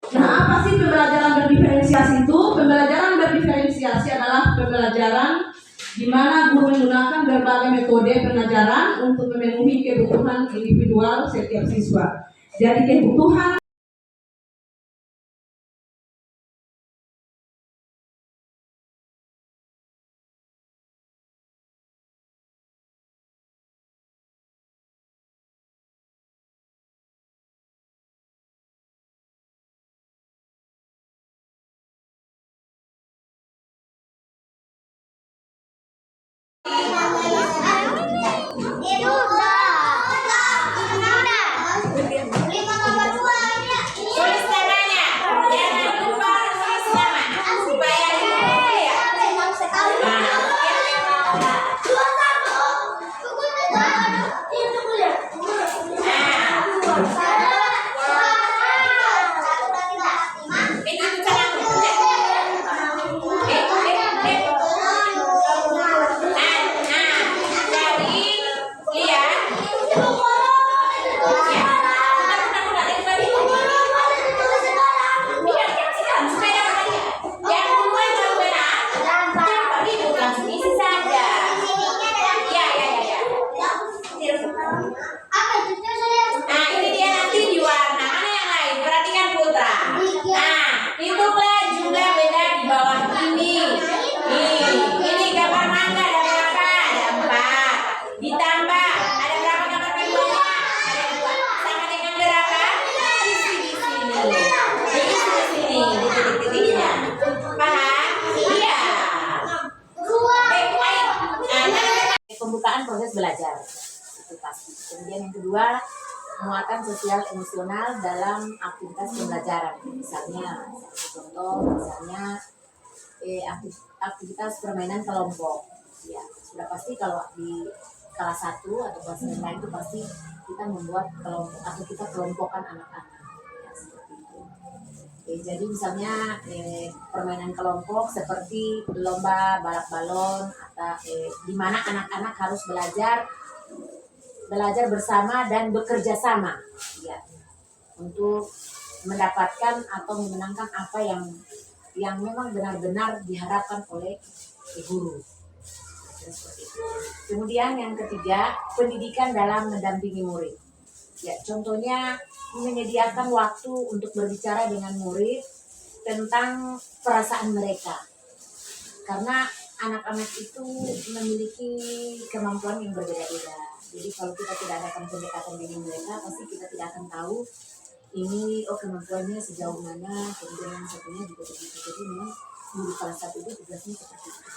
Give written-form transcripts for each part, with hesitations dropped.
Nah, apa sih pembelajaran berdiferensiasi itu? Pembelajaran berdiferensiasi adalah pembelajaran di mana guru menggunakan berbagai metode pengajaran untuk memenuhi kebutuhan individual setiap siswa. Jadi kebutuhan pembukaan proses belajar itu pasti. Kemudian yang kedua, penguatan sosial emosional dalam aktivitas pembelajaran. Misalnya aktivitas permainan kelompok. Ya, sudah pasti kalau di kelas 1 atau kelas lain itu pasti kita membuat kelompok atau kita kelompokkan anak-anak. Ya, seperti itu. Jadi misalnya permainan kelompok seperti lomba balap balon atau di mana anak-anak harus belajar bersama dan bekerja sama, ya, untuk mendapatkan atau memenangkan apa yang memang benar-benar diharapkan oleh guru. Kemudian yang ketiga, pendidikan dalam mendampingi murid. Ya, contohnya menyediakan waktu untuk berbicara dengan murid tentang perasaan mereka. Karena anak-anak itu memiliki kemampuan yang berbeda-beda. Jadi kalau kita tidak ada pendekatan dengan mereka, pasti kita tidak akan tahu ini kemampuannya sejauh mana. Kemudian yang satunya juga begitu. Jadi memang guru kelas 1 itu tugasnya seperti itu.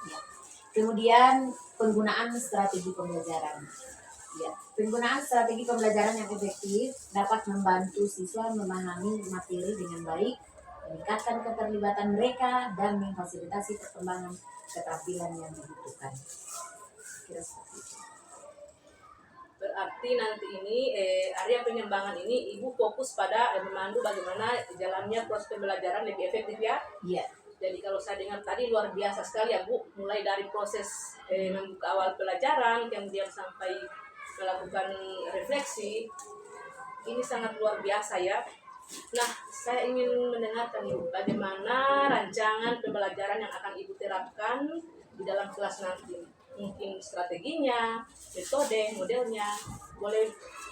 Ya. Kemudian penggunaan strategi pembelajaran. Ya, penggunaan strategi pembelajaran yang efektif dapat membantu siswa memahami materi dengan baik, meningkatkan keterlibatan mereka, dan memfasilitasi perkembangan keterampilan yang dibutuhkan. Kira seperti itu. Berarti nanti ini area pengembangan ini Ibu fokus pada memandu bagaimana jalannya proses pembelajaran lebih efektif, ya? Iya. Jadi kalau saya dengar tadi luar biasa sekali ya Bu, mulai dari proses membuka awal pelajaran, kemudian sampai melakukan refleksi, ini sangat luar biasa ya. Nah, saya ingin mendengarkan Ibu, bagaimana rancangan pembelajaran yang akan Ibu terapkan di dalam kelas nanti. Mungkin strateginya, metode, modelnya, boleh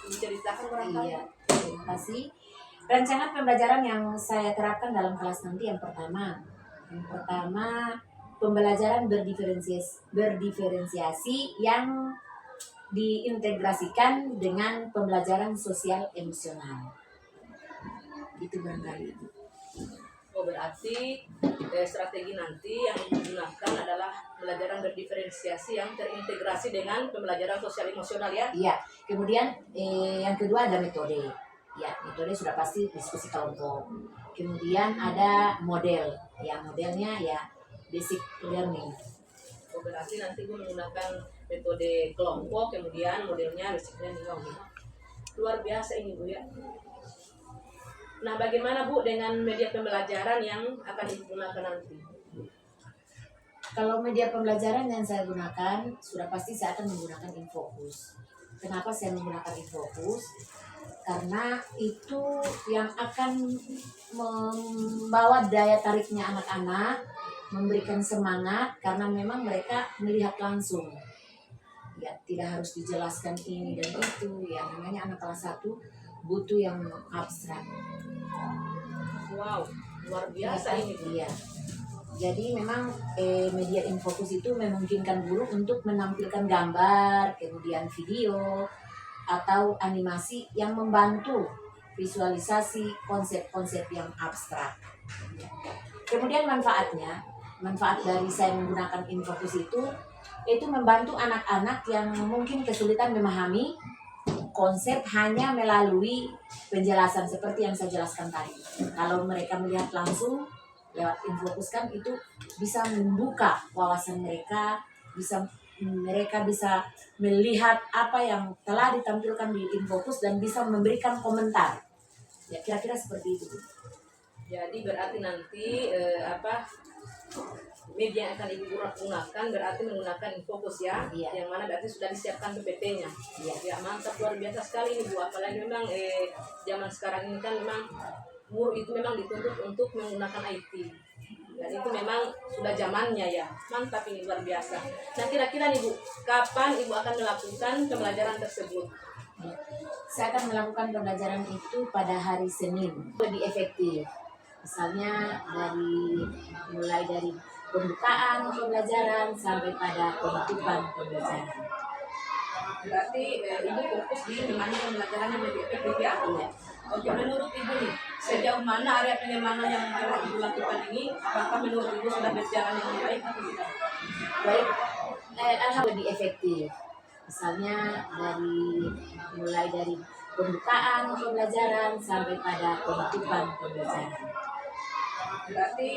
diceritakan barangkali? Iya, terima kasih. Rancangan pembelajaran yang saya terapkan dalam kelas nanti yang pertama, pembelajaran berdiferensiasi yang diintegrasikan dengan pembelajaran sosial emosional. Itu barangkali. Oh, berarti strategi nanti yang digunakan adalah pembelajaran berdiferensiasi yang terintegrasi dengan pembelajaran sosial emosional, ya? Iya. Kemudian yang kedua ada metode. Ya, metode sudah pasti diskusi kelompok. Kemudian ada model. Ya, modelnya ya basic learning. Oh, berarti nanti gue menggunakan metode kelompok, kemudian modelnya basic learning. Luar biasa ini Bu, ya. Nah, bagaimana Bu dengan media pembelajaran yang akan digunakan nanti? Kalau media pembelajaran yang saya gunakan, sudah pasti saya akan menggunakan Infocus. Kenapa saya menggunakan Infocus? karena itu yang akan membawa daya tariknya anak-anak, memberikan semangat karena memang mereka melihat langsung. Ya, tidak harus dijelaskan ini dan itu. Ya, namanya anak kelas 1 butuh yang abstrak. Wow, luar biasa Ya, ini Bu. iya. Jadi memang media infocus itu memungkinkan guru untuk menampilkan gambar, kemudian video, atau animasi yang membantu visualisasi konsep-konsep yang abstrak. Kemudian manfaat dari saya menggunakan infocus itu membantu anak-anak yang mungkin kesulitan memahami konsep hanya melalui penjelasan seperti yang saya jelaskan tadi. Kalau mereka melihat langsung lewat infocus kan itu bisa membuka wawasan mereka bisa melihat apa yang telah ditampilkan di infocus dan bisa memberikan komentar. Ya, kira-kira seperti itu. Jadi berarti nanti media yang akan Ibu gunakan berarti menggunakan infocus ya, Iya. yang mana berarti sudah disiapkan PPT-nya. Iya. Ya mantap, luar biasa sekali ini Bu. Apalagi memang zaman sekarang ini kan memang guru itu memang dituntut untuk menggunakan IT. Dan itu memang sudah zamannya ya. Mantap ini, luar biasa. Nah kira-kira nih Bu, kapan Ibu akan melakukan pembelajaran tersebut? Saya akan melakukan pembelajaran itu pada hari Senin. Lebih efektif. Misalnya mulai dari pembukaan pembelajaran sampai pada penutupan pembelajaran. Berarti Ibu fokus di mana pembelajarannya lebih efektif ya? Iya. Oke, menurut Ibu nih, sejauh mana area pengembangan yang telah Ibu lakukan ini, apakah menurut Ibu sudah berjalan dengan baik atau tidak? Baik, alhamdulillah lebih efektif. Misalnya mulai dari pembukaan pembelajaran sampai pada penutupan pembelajaran. Berarti